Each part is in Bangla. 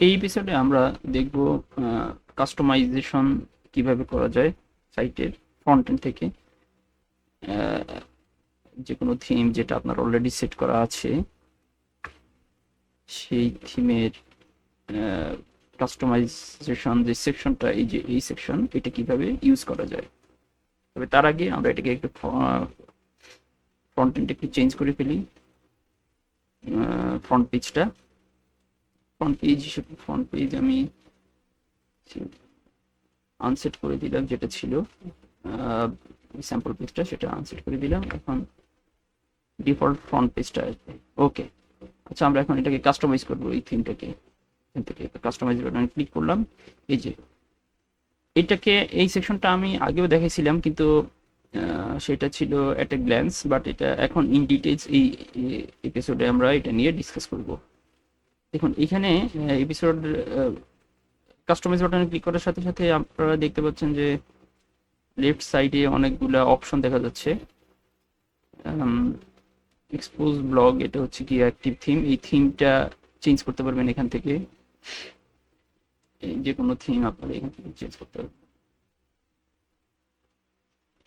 এই এপিসোডে আমরা দেখব কাস্টমাইজেশন কিভাবে করা যায় সাইটের ফ্রন্ট এন্ড থেকে। যে কোনো থিম যেটা আপনার অলরেডি সেট করা আছে সেই থিমের কাস্টমাইজেশন যে সেকশনটা, এই যে এই সেকশন, এটা কিভাবে ইউজ করা যায়। তবে তার আগে আমরা এটাকে একটু ফ্রন্ট এন্ড একটু চেঞ্জ করে ফেলি। ফ্রন্ট পেজটা, ফ্রন্ট পেজ হিসেবে ফ্রন্ট পেজ আমি আনসেট করে দিলাম, যেটা ছিল স্যাম্পল পেজটা সেটা আনসেট করে দিলাম। এখন ডিফল্ট ফ্রন্ট পেজটা আসবে। ওকে, আচ্ছা আমরা এখন এটাকে কাস্টমাইজ করবো এই থিমটাকে। এখান থেকে কাস্টমাইজ বাটনে ক্লিক করলাম। এই যে এটাকে, এই সেকশনটা আমি আগেও দেখাইছিলাম, কিন্তু সেটা ছিল এট এ গ্ল্যান্স, বাট এটা এখন ইন ডিটেলস এই এপিসোডে আমরা এটা নিয়ে ডিসকাস করব। দেখুন এখানে এপিসোড কাস্টমাইজ বাটনে ক্লিক করার সাথে সাথে আপনারা দেখতে পাচ্ছেন যে লেফট সাইডে অনেকগুলো অপশন দেখা যাচ্ছে। এক্সপোজ ব্লগ, এটা হচ্ছে কি অ্যাক্টিভ থিম, এই থিমটা চেঞ্জ করতে পারবেন এখান থেকে। যে কোনো থিম আপনারা এখান থেকে চেঞ্জ করতে পারবেন।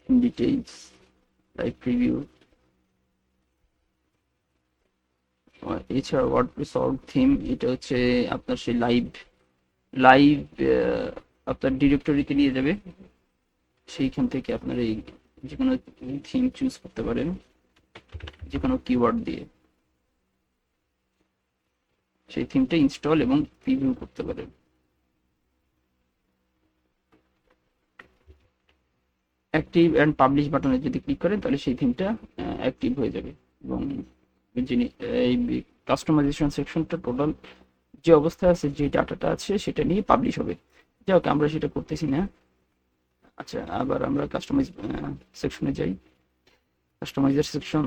ডিটেইলস, লাইভ প্রিভিউ, এছাড়া ওয়ার্ডপ্রেস অর্গ থিম, এটা হচ্ছে আপনার সেই লাইভ লাইভ আপনার ডিরেক্টরিতে নিয়ে যাবে। সেইখান থেকে আপনারা এই যে কোনো থিম চুজ করতে পারেন যে কোনো কিওয়ার্ড দিয়ে, সেই থিমটা ইনস্টল এবং প্রিভিউ করতে পারেন। অ্যাক্টিভ অ্যান্ড পাবলিশ বাটনে যদি ক্লিক করেন তাহলে সেই থিমটা অ্যাক্টিভ হয়ে যাবে, এবং যিনি এই কাস্টমাইজেশন সেকশনটা টোটাল যে অবস্থায় আছে, যে ডাটাটা আছে সেটা নিয়ে পাবলিশ হবে। যাই হোক, আমরা সেটা করতেছি না। আচ্ছা, আবার আমরা কাস্টমাইজ সেকশনে যাই। কাস্টমাইজার সেকশন,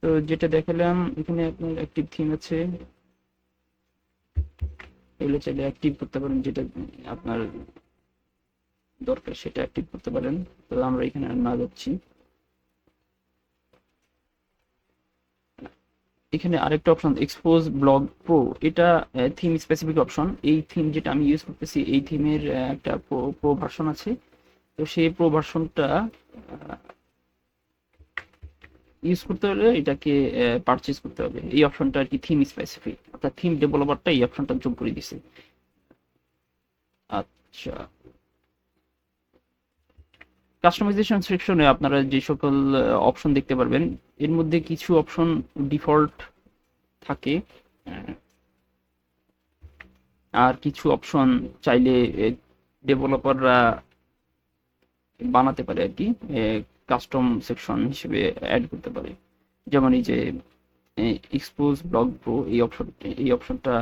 তো যেটা দেখালাম এখানে আপনার অ্যাক্টিভ থিম আছে, এগুলো চাইলে অ্যাক্টিভ করতে পারেন, যেটা আপনার দরকার সেটা অ্যাক্টিভ করতে পারেন। তো আমরা এখানে আর না যাচ্ছি। এখানে আরেকটা অপশন এক্সপোজ ব্লগ প্রো, এটা থিম স্পেসিফিক অপশন। এই থিম যেটা আমি ইউজ করতেছি এই থিমের একটা প্রো ভার্সন আছে। তো সেই প্রো ভার্সনটা ইউজ করতে হলে এটাকে পারচেজ করতে হবে। এই অপশনটা আর কি থিম স্পেসিফিক, অর্থাৎ থিম ডেভেলপারটা এই অপশনটা যোগ করে দিছে। আচ্ছা, কাস্টমাইজেশন সেকশনে আপনারা যে সকল অপশন দেখতে পারবেন, এর মধ্যে কিছু অপশন ডিফল্ট থাকে, আহ, আর কিছু অপশন চাইলে ডেভেলপাররা বানাতে পারে আর কি, কাস্টম সেকশন হিসেবে অ্যাড করতে পারে। যেমন এই যে এক্সপোজ ব্লগ প্রো, এই অপশনটা,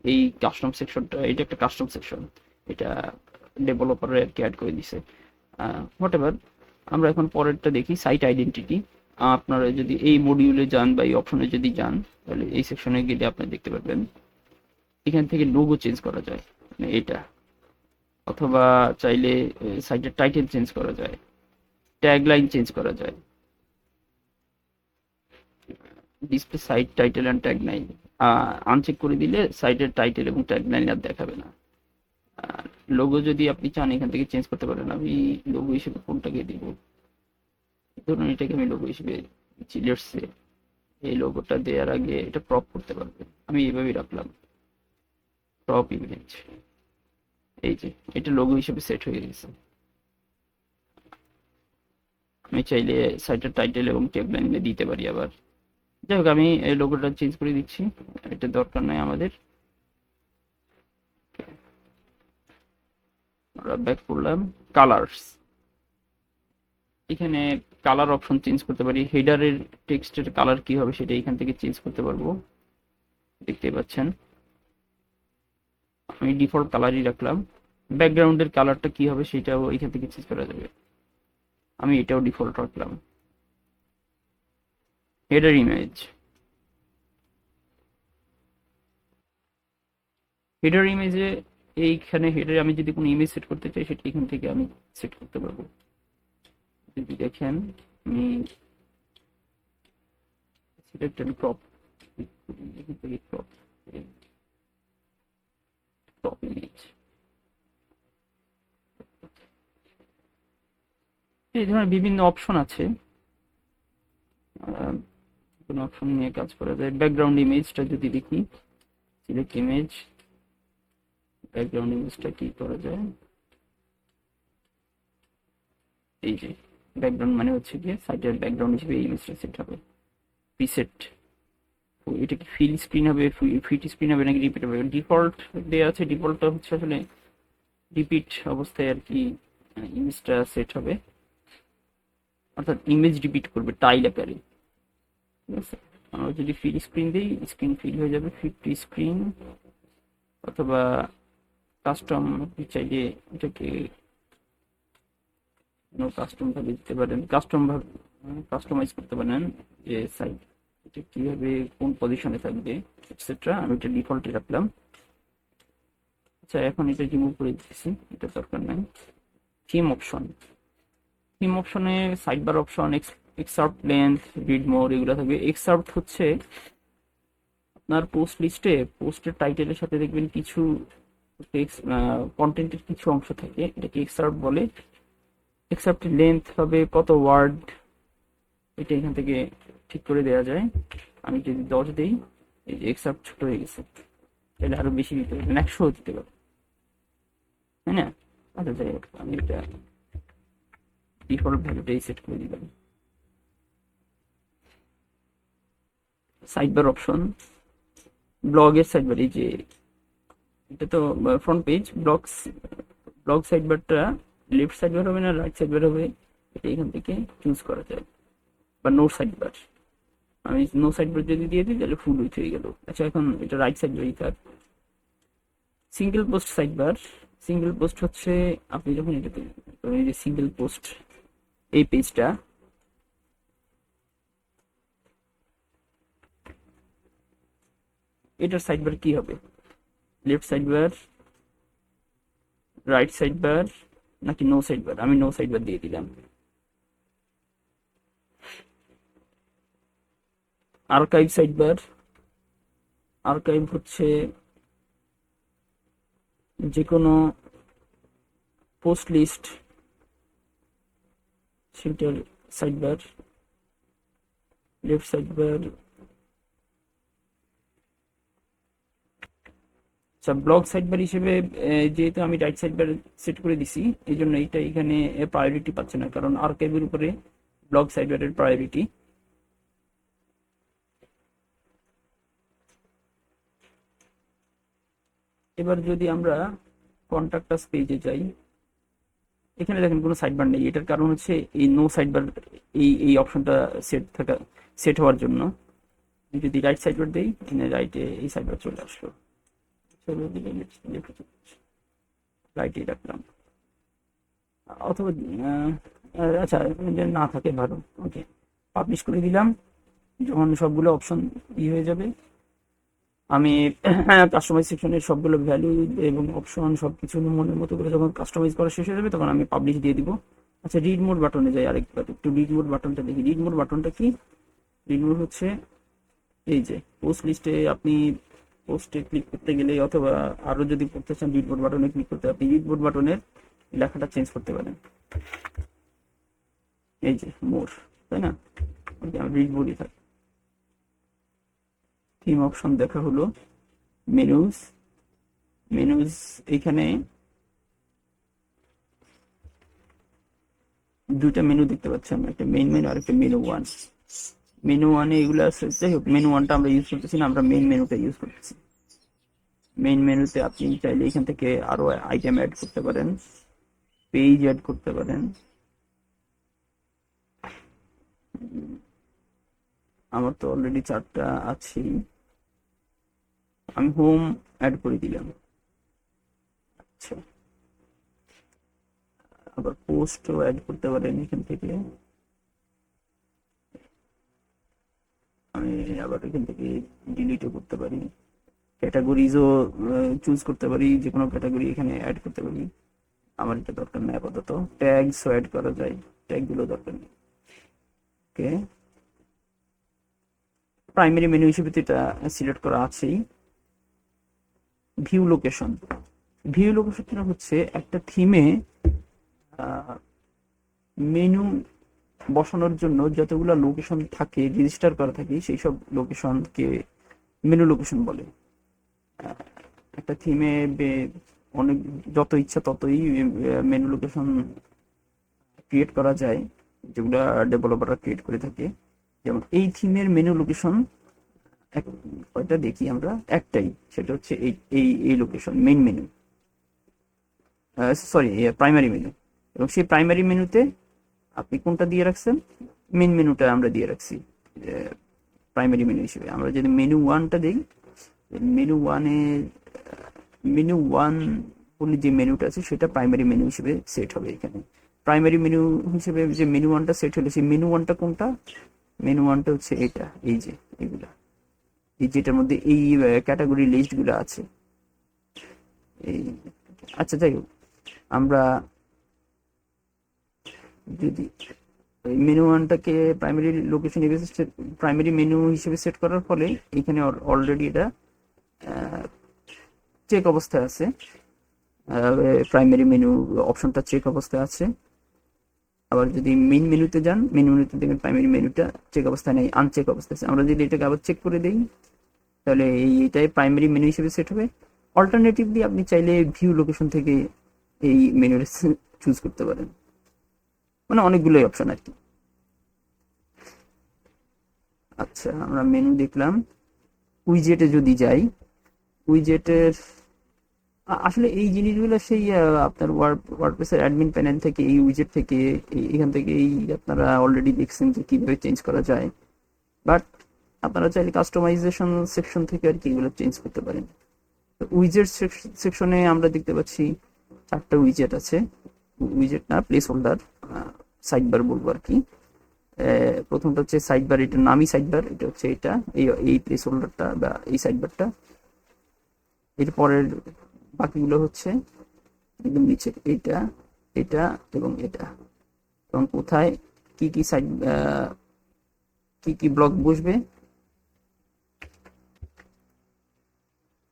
এই কাস্টম সেকশনটা, এটা একটা কাস্টম সেকশন, এটা ডেভেলপাররা আর কি অ্যাড করে দিছে। হোয়াট এভার, আমরা এখন পরেরটা দেখি, সাইট আইডেন্টিটি। আপনারা যদি এই মডিউলে যান বা এই অপশনে যদি যান, তাহলে এই সেকশনে গেলে আপনি দেখতে পারবেন এখান থেকে লোগো চেঞ্জ করা যায়, মানে এটা, অথবা চাইলে সাইটের টাইটেল চেঞ্জ করা যায়, ট্যাগলাইন চেঞ্জ করা যায়। Display site title and tagline uncheck করে দিলে সাইটের টাইটেল এবং ট্যাগলাইন আর দেখাবে না। লোগো যদি আপনি চান এখান থেকে চেঞ্জ করতে পারেন। আমি লোগো হিসেবে কোনটাকে দিব, ধরুন এটাকে আমি লোগো হিসেবে দিচ্ছি। লেটস সে এই লোগোটা দেওয়ার আগে এটা ক্রপ করতে পারবেন, আমি এইভাবেই রাখলাম, ক্রপ ইমেজ। এই যে এটা লোগো হিসেবে সেট হয়ে গেছে। আমি চাইলে সাইটের টাইটেল এবং ট্যাগলাইন দিতে পারি আবার। যাই হোক, আমি এই লোগোটা চেঞ্জ করে দিচ্ছি, এটা দরকার নাই আমাদের। আমরা ব্যাক করলাম। কালার্স, এখানে কালার অপশন চেঞ্জ করতে পারি। হেডারের টেক্সটের কালার কি হবে সেটা এখান থেকে চেঞ্জ করতে পারবো, দেখতে পাচ্ছেন। আমি ডিফল্ট কালারই রাখলাম। ব্যাকগ্রাউন্ডের কালারটা কি হবে সেটাও এখান থেকে চেঞ্জ করা যাবে, আমি এটাও ডিফল্ট রাখলাম। হেডার ইমেজ, হেডার ইমেজে এইখানে হেডারে আমি যদি কোনো ইমেজ সেট করতে চাই সেটা এখান থেকে আমি সেট করতে পারবো। যদি দেখেন আমি সিলেক্ট এন্ড ক্রপ, এখান থেকে ক্রপ, এই ধরনের বিভিন্ন অপশন আছে, কোনো অপশন নিয়ে কাজ করা যায়। ব্যাকগ্রাউন্ড ইমেজটা যদি দেখি, সিলেক্ট ইমেজ, ব্যাকগ্রাউন্ড ইমেজটা কি করা যায়, এই যে ব্যাকগ্রাউন্ড মানে হচ্ছে গিয়ে সাইটের ব্যাকগ্রাউন্ড হিসেবে এই ইমেজটা সেট হবে। প্রিসেট, এটা কি ফিল স্ক্রিন হবে, ফিট স্ক্রিন হবে নাকি রিপিট হবে? ডিফল্ট দেওয়া আছে, ডিফল্টটা হচ্ছে আসলে রিপিট অবস্থায় আর কি ইমেজটা সেট হবে, অর্থাৎ ইমেজ রিপিট করবে টাইল আকারে, ঠিক আছে। আমরা যদি ফিল স্ক্রিন দিই, স্ক্রিন ফিল হয়ে যাবে, ফিট স্ক্রিন, অথবা কাস্টম চাইলে এটাকে কাস্টম ভাবে দিতে পারেন, কাস্টমাইজ করতে পারেন যে সাইট এটা কিভাবে কোন পজিশনে থাকবে এটসেট্রা। আমি এটা ডিফল্টে রাখলাম। আচ্ছা, এখন এটা রিমুভ করে দিচ্ছি, এটা দরকার নাই। থিম অপশন, থিম অপশনে side bar option, excerpt length, read more, এগুলো থাকবে। এক্সার্ট হচ্ছে আপনার পোস্ট লিস্টে পোস্টের টাইটেলের সাথে দেখবেন কিছু কন্টেন্টের কিছু অংশ থাকে, এটাকে এক্সার্ট বলে। এক্সার্টের লেন্থ হবে কত ওয়ার্ড, এটা এখান থেকে ঠিক করে দেওয়া যায়। আমি যদি 10 দিই, এই যে এক্সার্ট ছোট হয়ে গেছে, তাহলে আরো বেশি দিতে পারবেন, 100 দিতে পারবেন, তাই না? আচ্ছা যাই হোক, আমি এটা ডিফল্ট ভ্যালুটাই সেট করে দিলাম। সাইডবার অপশন, ব্লগের সাইডবার, এই যে এটা তো ফ্রন্ট পেজ, ব্লগ সাইডবারটা লেফট সাইডবার হবে না রাইট সাইডবার হবে, এটা এখান থেকে চুজ করা যায়। বা নো সাইডবার, আমি নো সাইডবার যদি দিয়ে দিই তাহলে ফুল উইথ হয়ে গেল। আচ্ছা, এখন এটা রাইট সাইডবারই থাক। Single post sidebar, single post হচ্ছে আপনি যখন এটাতে এই যে সিঙ্গেল পোস্ট এই পেজটা, এটার সাইডবার কি হবে? লেফট সাইডবার, রাইট সাইডবার নাকি নো সাইডবার? আমি নো সাইডবার দিয়ে দিলাম। আর্কাইভ সাইডবার, আর্কাইভ হচ্ছে যে কোনো পোস্ট লিস্ট সেটার সাইডবার, লেফট সাইডবার। আচ্ছা, ব্লগ সাইডবার হিসেবে যেহেতু আমি রাইট সাইডবার সেট করে দিছি, এই জন্য এইটা এখানে প্রায়োরিটি পাচ্ছে না, কারণ আর্কাইভের উপরে ব্লগ সাইডবারের প্রায়োরিটি। এবার যদি আমরা কন্টাক্ট আস পেজে যাই, এখানে দেখেন কোনো সাইডবার নেই, এটার কারণ হচ্ছে এই নো সাইডবার, এই অপশনটা সেট হওয়ার জন্য। যদি রাইট সাইডবার দিই, এখানে রাইটে এই সাইডবার চলে আসলো, চলে দিলে রাইটে রাখলাম, অথবা আচ্ছা না থাকে ভালো, ওকে পাবলিশ করে দিলাম। যখন সবগুলো অপশন হয়ে যাবে, আমি কাস্টমাইজ সেকশনের সবগুলো ভ্যালু এবং অপশন সবকিছু মনের মতো করে যখন কাস্টমাইজ করা শেষ হয়ে যাবে, তখন আমি পাবলিশ দিয়ে দিব। আচ্ছা, রিড মোড বাটনে যাই আরেকবার, একটু রিড মোড বাটনটা দেখি। রিড মোড বাটনটা কি? রিড মোড হচ্ছে এই যে পোস্ট লিস্টে আপনি পোস্টে ক্লিক করতে গেলে, অথবা আরো যদি করতে চান রিড মোড বাটনে ক্লিক করতে, আপনি রিড মোড বাটনের লেখাটা চেঞ্জ করতে পারেন, এই যে মোর, তাই না? রিড মোডই থাকে। থিম অপশন দেখা হলো। মেনুজ, মেনুজ এখানে দুইটা মেনু দেখতে পাচ্ছি আমরা, একটা মেইন মেনু আর একটা মেনু ওয়ান। মেনু ওয়ানে এগুলো আছে, যাই হোক মেনু ওয়ানটা আমরা ইউজ করতেছি না, আমরা মেইন মেনুটা ইউজ করতেছি। মেইন মেনুতে আপনি চাইলে এখান থেকে আরো আইটেম অ্যাড করতে পারেন, পেজ অ্যাড করতে পারেন। আমার তো অলরেডি 4টা আছে, আমি হোম অ্যাড করে দিলাম। আচ্ছা, আবার পোস্টও অ্যাড করতে পারেন এখান থেকে, আমি আবার এখান থেকে ডিলিটও করতে পারি। ক্যাটাগরিজও চুজ করতে পারি, যে কোনো ক্যাটাগরি এখানে অ্যাড করতে পারি। আমার এটা দরকার নেই আপাতত। ট্যাগসও অ্যাড করা যায়, ট্যাগগুলো দরকার নেই। ওকে, প্রাইমারি মেনু হিসেবে তো এটা সিলেক্ট করা আছেই। ভিউ লোকেশন, ভিউ লোকেশনটা হচ্ছে একটা থিমে মেনু বসানোর জন্য যতগুলো লোকেশন থাকে, রেজিস্টার করা থাকে, সেই সব লোকেশনকে মেনু লোকেশন বলে। একটা থিমে অনেক যত ইচ্ছা ততই মেনু লোকেশন ক্রিয়েট করা যায়, যেগুলো ডেভেলপাররা ক্রিয়েট করে থাকে। যেমন এই থিমের মেনু লোকেশন কয়টা দেখি আমরা, একটাই, সেটা হচ্ছে এই এই এই location, main menu, sorry primary menu. এবং সেই প্রাইমারি মেনুতে আপনি কোনটা দিয়ে রাখছেন, মেইন মেনুটা আমরা দিয়ে রাখছি প্রাইমারি মেনু হিসেবে। আমরা যদি মেনু ওয়ানটা দিই, মেনু ওয়ানে মেনু ওয়ান বলে যে মেনুটা আছে সেটা প্রাইমারি মেনু হিসেবে সেট হবে। এখানে প্রাইমারি মেনু হিসেবে যে মেনু ওয়ানটা সেট হলে, সেই মেনু ওয়ানটা কোনটা, মেনু ওয়ানটা হচ্ছে এটা, এই যে এগুলা, এই যেটার মধ্যে এই ক্যাটাগরি লিস্টগুলো আছে এই। আচ্ছা যাই হোক, আমরা যদি মেনু ওয়ানটাকে প্রাইমারি লোকেশন প্রাইমারি মেনু হিসেবে সেট করার ফলে এখানে অলরেডি এটা চেক অবস্থায় আছে, প্রাইমারি মেনু অপশনটা চেক অবস্থায় আছে। আবার যদি মেইন মেনুতে যান, মেইন মেনুতে দেখবেন প্রাইমারি মেনুটা চেক অবস্থায় নেই, আনচেক অবস্থায় আছে। আমরা যদি এটাকে আবার চেক করে দিই, তাহলে এইটাই প্রাইমারি মেনু হিসেবে সেট হবে। অল্টারনেটিভলি আপনি চাইলে ভিউ লোকেশন থেকে এই মেনুটা চুজ করতে পারেন, মানে অনেকগুলোই অপশন আর কি। আচ্ছা, আমরা মেনু দেখলাম। উইজেটে যদি যাই, উইজেটের আসলে এই জিনিসগুলো সেই আপনার ওয়ার্ডপ্রেসের অ্যাডমিন প্যানেল থেকে, এই উইজেট থেকে, এখান থেকে এই আপনারা অলরেডি দেখছেন যে কিভাবে চেঞ্জ করা যায়। বাট আপনারা চাইলে কাস্টমাইজেশন সেকশন থেকে আর কি এগুলো চেঞ্জ করতে পারেন। উইজেট সেকশনে আমরা দেখতে পাচ্ছি 4টা উইজেট আছে। উইজেট না, প্লেস হোল্ডার, সাইড বার বলবো আর কি। প্রথমটা হচ্ছে সাইড বার, এটার নামই সাইড বার, এটা হচ্ছে এটা, এই প্লেস হোল্ডারটা বা এই সাইড বারটা। এর পরের বাকিগুলো হচ্ছে একদম নিচে, এটা, এটা এবং এটা। এবং কোথায় কি কি সাইড, কি কি ব্লক বসবে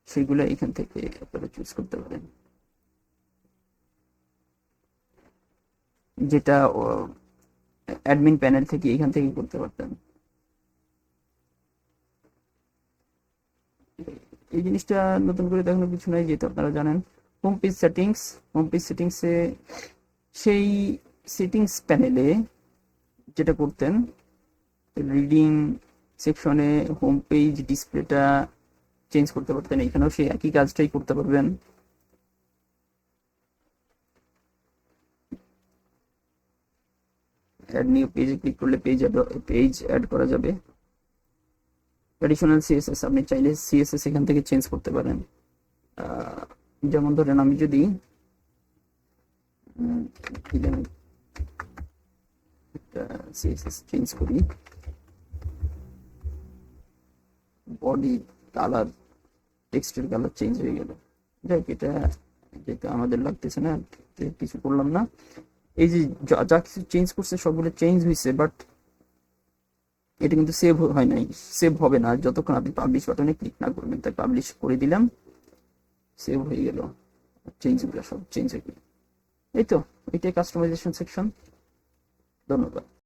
সেগুলো এখান থেকে আপনারা চুজ করতে পারেন, যেটা অ্যাডমিন প্যানেল থেকে এখান থেকে করতে পারতেন। এই জিনিসটা নতুন করে দেখানোর কিছু নাই, যেহেতু আপনারা জানেন। Home page settings, home page সেটিংসে সেই সেটিংস প্যানেলে যেটা করতেন, রিডিং সেকশনে হোম পেজ ডিসপ্লেটা চেঞ্জ করতে পারতেন, এখানেও সেই একই কাজটাই করতে পারবেন। অ্যাড নিউ পেজে ক্লিক করলে পেজ অ্যাড করা যাবে। ট্র্যাডিশনাল সিএসএস, আপনি চাইলে সিএসএস এখান থেকে চেঞ্জ করতে পারেন। যেমন ধরেন আমি যদি সিএসএস চেঞ্জ করি, বডি কালার, টেক্সটের কালার চেঞ্জ হয়ে গেল। যাই, এটা যেটা আমাদের লাগতেছে না, কিছু করলাম না। এই যে যা কিছু চেঞ্জ করছে সবগুলো চেঞ্জ হয়েছে, বাট এটা কিন্তু সেভ হয় নাই, সেভ হবে না যতক্ষণ আপনি পাবলিশ বাটনে ক্লিক না করবেন। তাই পাবলিশ করে দিলাম, সেভ হয়ে গেল, চেঞ্জগুলো সব চেঞ্জ হয়ে গেল। এই তো, এটাই কাস্টমাইজেশন সেকশন। ধন্যবাদ।